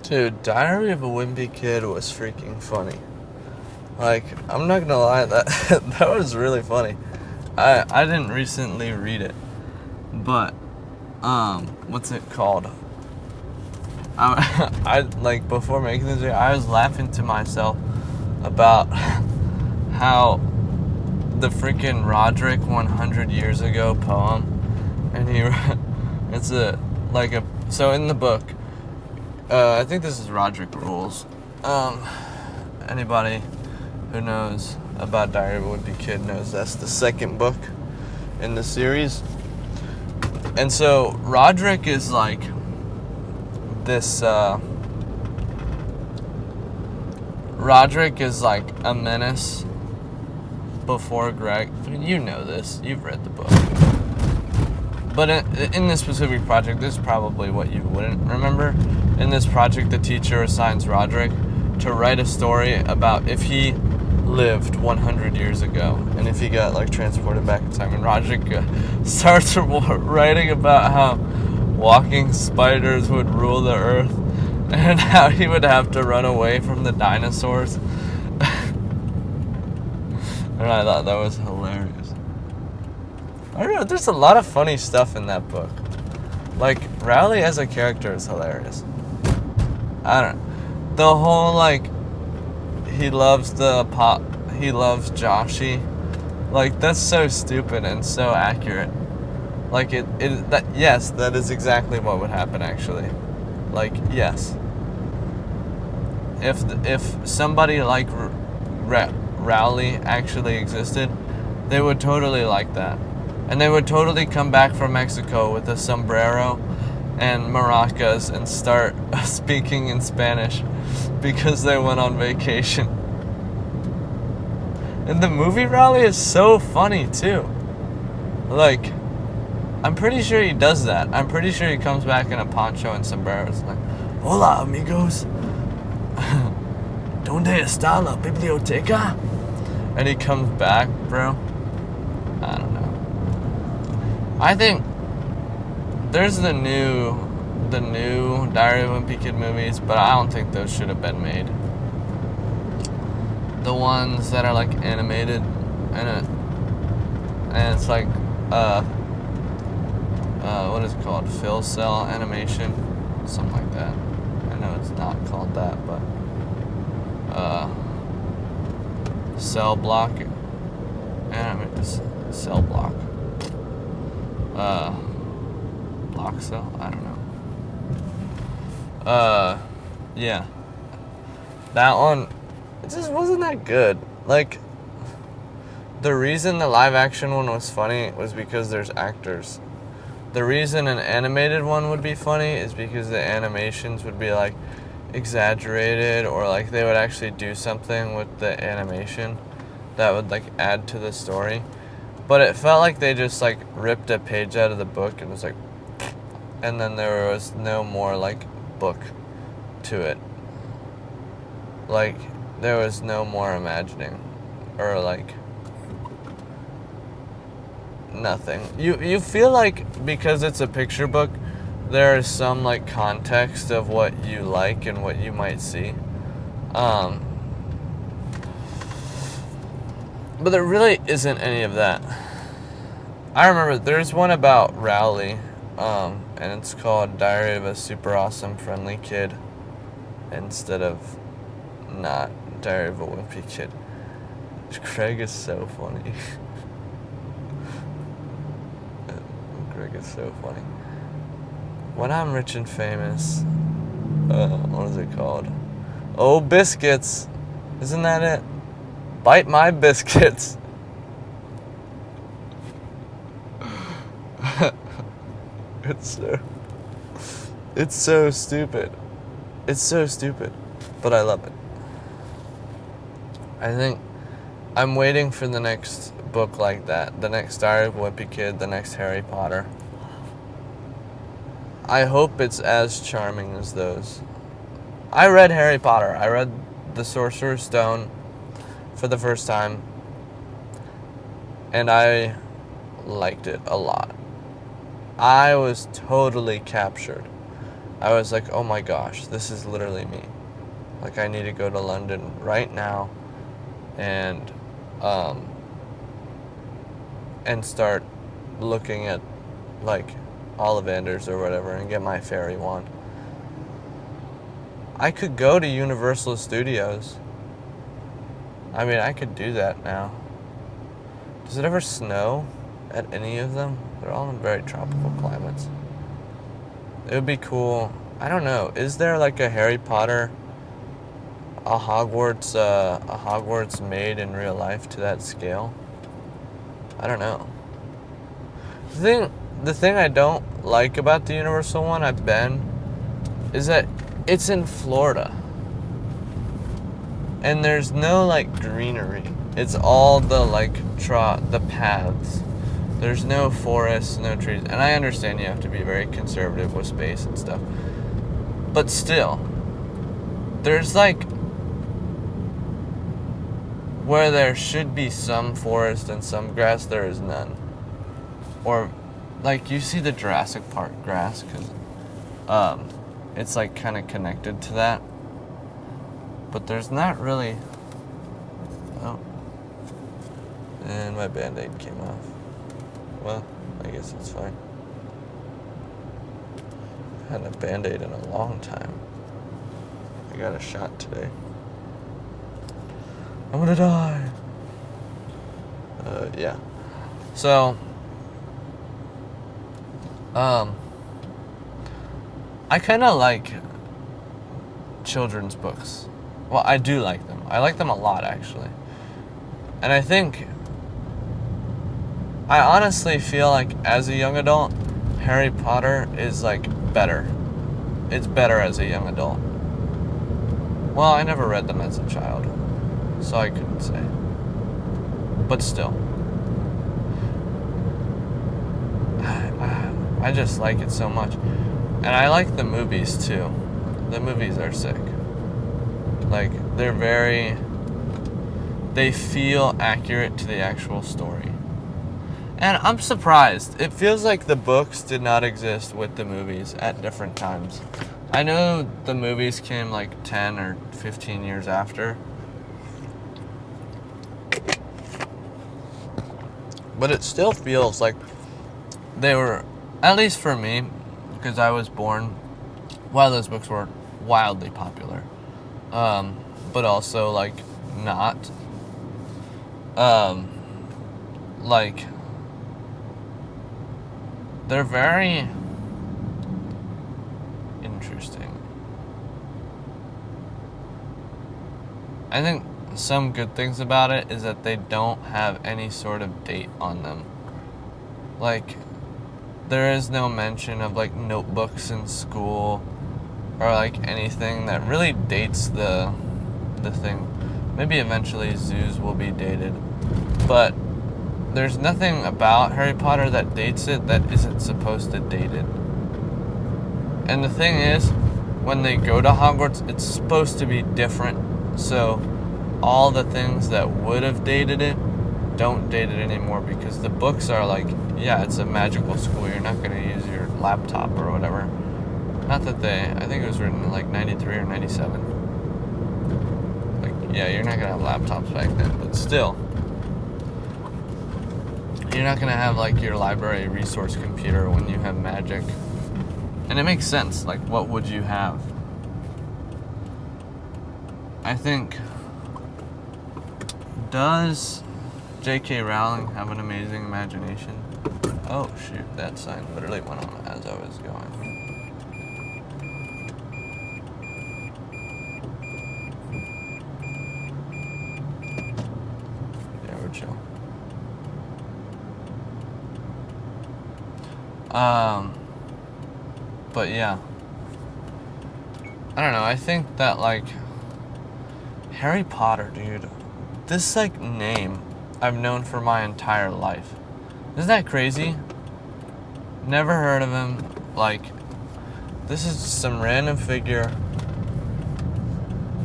Dude, Diary of a Wimpy Kid was freaking funny. Like, I'm not gonna lie, that that was really funny. I didn't recently read it, but what's it called? I like before making this video, I was laughing to myself about how the freaking Roderick 100 years ago poem, and it's so in the book, I think this is Roderick Rules. Anybody who knows about Diary of a Wimpy Kid knows that's the second book in the series. And so Roderick is like this, Roderick is like a menace before Greg. You know this, you've read the book. But in this specific project, this is probably what you wouldn't remember. In this project, the teacher assigns Roderick to write a story about if he lived 100 years ago and if he got like transported back in time. And Roderick starts writing about how walking spiders would rule the earth and how he would have to run away from the dinosaurs. And I thought that was hilarious. I don't know, there's a lot of funny stuff in that book. Like, Rowley as a character is hilarious. I don't know. The whole, like, he loves Joshy. Like, that's so stupid and so accurate. Like, yes, that is exactly what would happen, actually. Like, yes. If somebody like Rowley actually existed, they would totally like that. And they would totally come back from Mexico with a sombrero and maracas and start speaking in Spanish because they went on vacation. And the movie Rowley is so funny too. Like, I'm pretty sure he does that. I'm pretty sure he comes back in a poncho and sombreros. Like, hola amigos. ¿Dónde está la biblioteca? And he comes back, bro. I don't know. I think there's the new Diary of a Wimpy Kid movies, but I don't think those should have been made. The ones that are like animated and it's like what is it called? Fill cell animation, something like that. I know it's not called that, but cell block cell block. Block cell? I don't know. Yeah. That one, it just wasn't that good. Like, the reason the live action one was funny was because there's actors. The reason an animated one would be funny is because the animations would be, like, exaggerated, or, like, they would actually do something with the animation that would, like, add to the story. But it felt like they just, like, ripped a page out of the book and was like, and then there was no more, like, book to it. Like, there was no more imagining, or, like, nothing. You feel like, because it's a picture book, there is some, like, context of what you like and what you might see. But there really isn't any of that. I remember there's one about Rowley, and it's called Diary of a Super Awesome Friendly Kid, instead of not Diary of a Wimpy Kid. Craig is so funny. Craig is so funny. When I'm rich and famous, what is it called? Oh, biscuits. Isn't that it? Bite my biscuits. It's so stupid. It's so stupid, but I love it. I think I'm waiting for the next book like that. The next Diary of a Wimpy Kid, the next Harry Potter. I hope it's as charming as those. I read Harry Potter. I read The Sorcerer's Stone for the first time, and I liked it a lot. I was totally captured. I was like, oh my gosh, this is literally me. Like, I need to go to London right now and start looking at, like, Ollivanders or whatever and get my fairy wand. I could go to Universal Studios. I mean, I could do that now. Does it ever snow at any of them? They're all in very tropical climates. It would be cool. I don't know. Is there like a Harry Potter, a Hogwarts made in real life to that scale? I don't know. The thing I don't like about the Universal one I've been is that it's in Florida. And there's no like greenery. It's all the like the paths. There's no forests, no trees. And I understand you have to be very conservative with space and stuff. But still, there's like where there should be some forest and some grass, there is none. Or like you see the Jurassic Park grass because it's like kind of connected to that. But there's not really. Oh. And my Band-Aid came off. Well, I guess it's fine. I hadn't a Band-Aid in a long time. I got a shot today. I'm gonna die. Yeah. So, I kind of like children's books. Well, I do like them. I like them a lot, actually. And I honestly feel like as a young adult, Harry Potter is like better. It's better as a young adult. Well, I never read them as a child, so I couldn't say. But still. I just like it so much. And I like the movies too. The movies are sick. Like, they feel accurate to the actual story. And I'm surprised. It feels like the books did not exist with the movies at different times. I know the movies came like 10 or 15 years after. But it still feels like they were, at least for me, because I was born while those books were wildly popular. But also, like, not. Like, they're very interesting. I think some good things about it is that they don't have any sort of date on them. Like, there is no mention of, like, notebooks in school or, like, anything that really dates the thing. Maybe eventually zoos will be dated. But there's nothing about Harry Potter that dates it that isn't supposed to date it. And the thing is, when they go to Hogwarts, it's supposed to be different. So all the things that would have dated it don't date it anymore, because the books are like, yeah, it's a magical school. You're not going to use your laptop or whatever. Not that I think it was written in like 93 or 97. Like, yeah, you're not going to have laptops back then, but still. You're not going to have like your library resource computer when you have magic. And it makes sense. Like, what would you have? I think, does J.K. Rowling have an amazing imagination? Oh, shoot, that sign literally went on as I was going. Yeah, we're chill. But yeah. I don't know, I think that, like, Harry Potter, dude, this, like, name I've known for my entire life. Isn't that crazy? Never heard of him. Like, this is some random figure,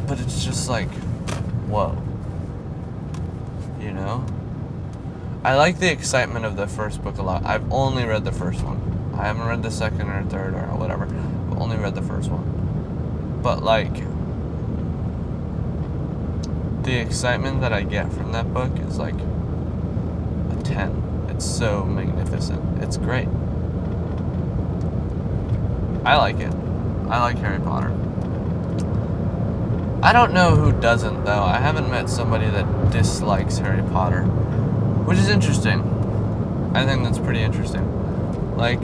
but it's just like, whoa. You know? I like the excitement of the first book a lot. I've only read the first one. I haven't read the second or third or whatever. only read the first one. But, like, the excitement that I get from that book is, like, a 10. It's so magnificent. It's great. I like it. I like Harry Potter. I don't know who doesn't, though. I haven't met somebody that dislikes Harry Potter, which is interesting. I think that's pretty interesting. Like,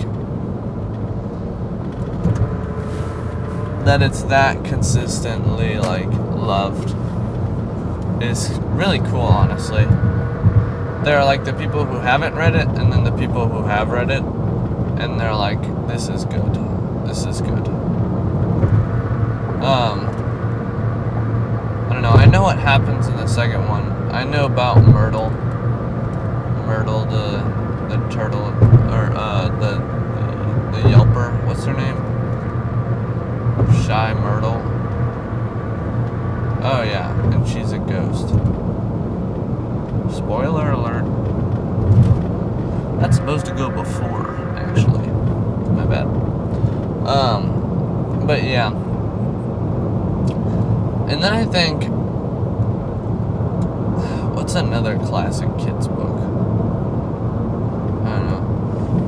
that it's that consistently, like, loved is really cool, honestly. There are, like, the people who haven't read it, and then the people who have read it, and they're like, this is good. This is good. I don't know. I know what happens in the second one. I know about Myrtle. Myrtle, the turtle, or the Yelper. What's her name? Shy Myrtle. Oh yeah, and she's a ghost. Spoiler alert. That's supposed to go before, actually. My bad. But yeah. And then I think, what's another classic kids book? I don't know.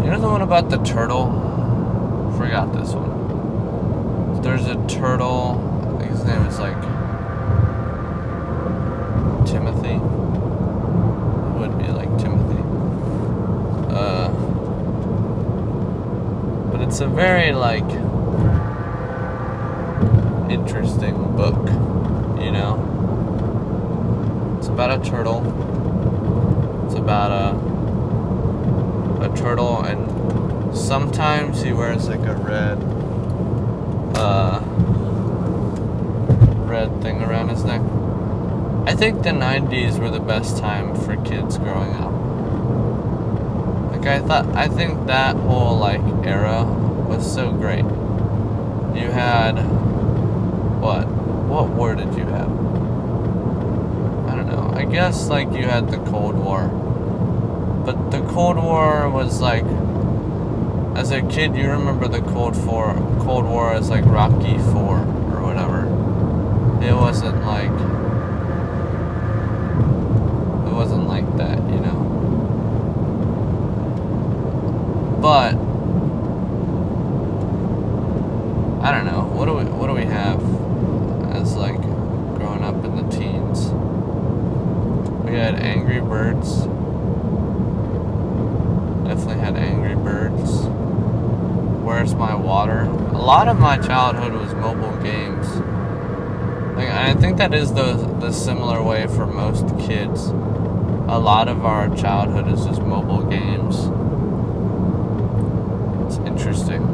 You know the one about the turtle? Forgot this one. There's a turtle. I think his name is like Timothy. It would be like Timothy. But it's a very like interesting book, you know? It's about a turtle. It's about a turtle, and sometimes he wears like a red thing around his neck. I think the 90s were the best time for kids growing up. Like I think that whole like era was so great. You had what war did you have? I don't know. I guess like you had the Cold War. But the Cold War was like, as a kid you remember the Cold War as like Rocky IV or whatever. It wasn't like that, you know. But I don't know. What do we have as like growing up in the teens? We had Angry Birds. Definitely had Angry Birds. Where's My Water? A lot of my childhood was mobile games. Like, I think that is the similar way for most kids. A lot of our childhood is just mobile games. It's interesting.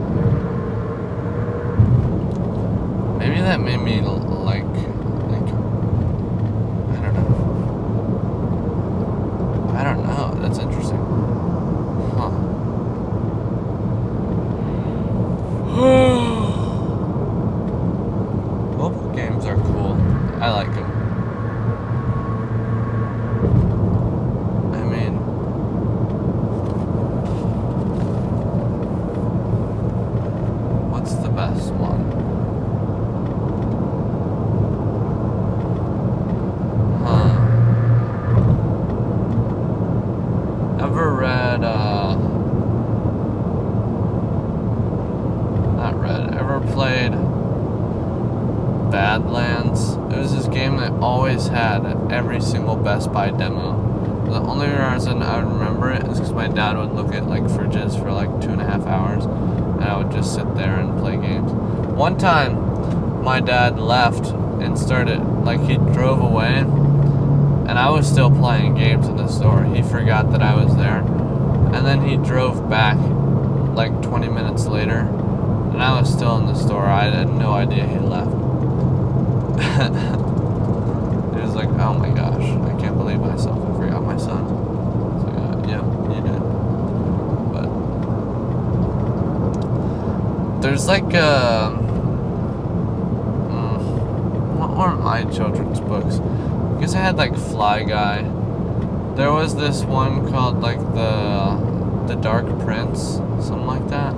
Maybe that made me like I don't know. That's interesting. Huh. Mobile games are cool. I like them. I mean, what's the best one? Ever played Badlands? It was this game that always had every single Best Buy demo. The only reason I would remember it is because my dad would look at like fridges for like 2.5 hours, and I would just sit there and play games. One time, my dad left and started, like he drove away, and I was still playing games in the store. He forgot that I was there, and then he drove back like 20 minutes later, and I was still in the store. I had no idea he left. It was like, oh my gosh, I can't believe myself. I forgot my son. So yeah, you did. But there's like what were my children's books? I guess I had like Fly Guy. There was this one called like the Dark Prince, something like that.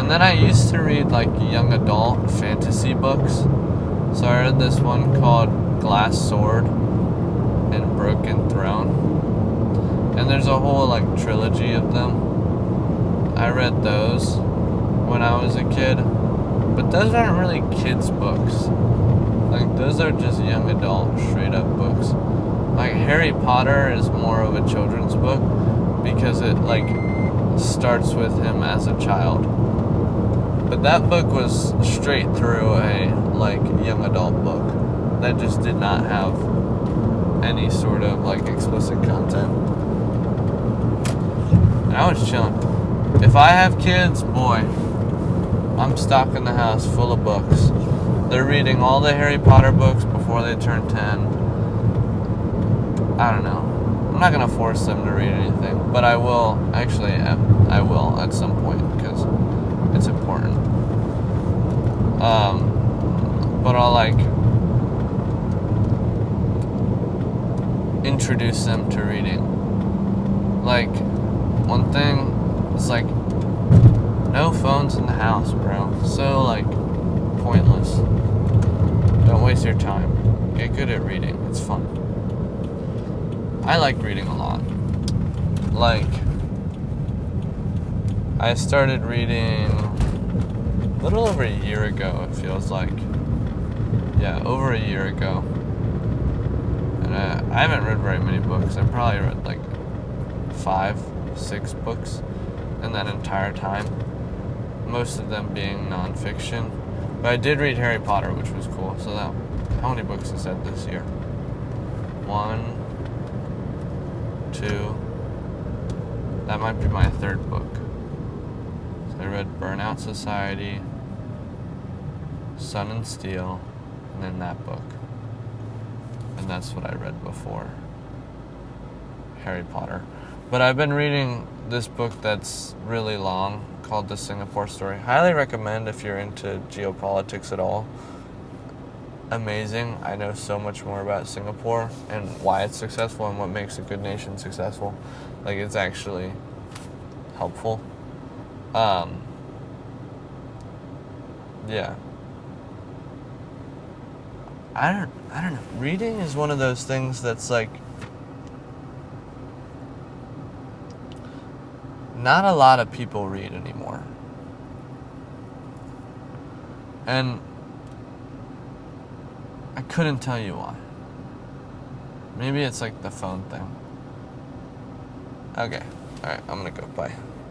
And then I used to read like young adult fantasy books. So I read this one called Glass Sword and Broken Throne. And there's a whole like trilogy of them. I read those when I was a kid. But those aren't really kids' books. Like, those are just young adult, straight up books. Like, Harry Potter is more of a children's book because it, like, starts with him as a child. But that book was straight through a, like, young adult book that just did not have any sort of, like, explicit content. And I was chilling. If I have kids, boy, I'm stocking the house full of books. They're reading all the Harry Potter books before they turn 10. I don't know. I'm not going to force them to read anything, but I will. Actually, I will at some point because it's important. But I'll, like, introduce them to reading. Like, one thing is, like, no phones in the house, bro. So, like, pointless. Don't waste your time. Get good at reading. It's fun. I like reading a lot. Like, I started reading a little over a year ago, it feels like. Yeah, over a year ago. And I haven't read very many books. I probably read like 5, 6 books in that entire time. Most of them being nonfiction. But I did read Harry Potter, which was cool. So that, how many books is that this year? 1, 2. That might be my 3rd book. So I read Burnout Society, Sun and Steel, and then that book. And that's what I read before Harry Potter. But I've been reading this book that's really long called The Singapore Story. Highly recommend if you're into geopolitics at all. Amazing. I know so much more about Singapore and why it's successful and what makes a good nation successful. Like, it's actually helpful. Yeah. I don't know. Reading is one of those things that's like not a lot of people read anymore. And I couldn't tell you why. Maybe it's like the phone thing. Okay. Alright, I'm gonna go. Bye.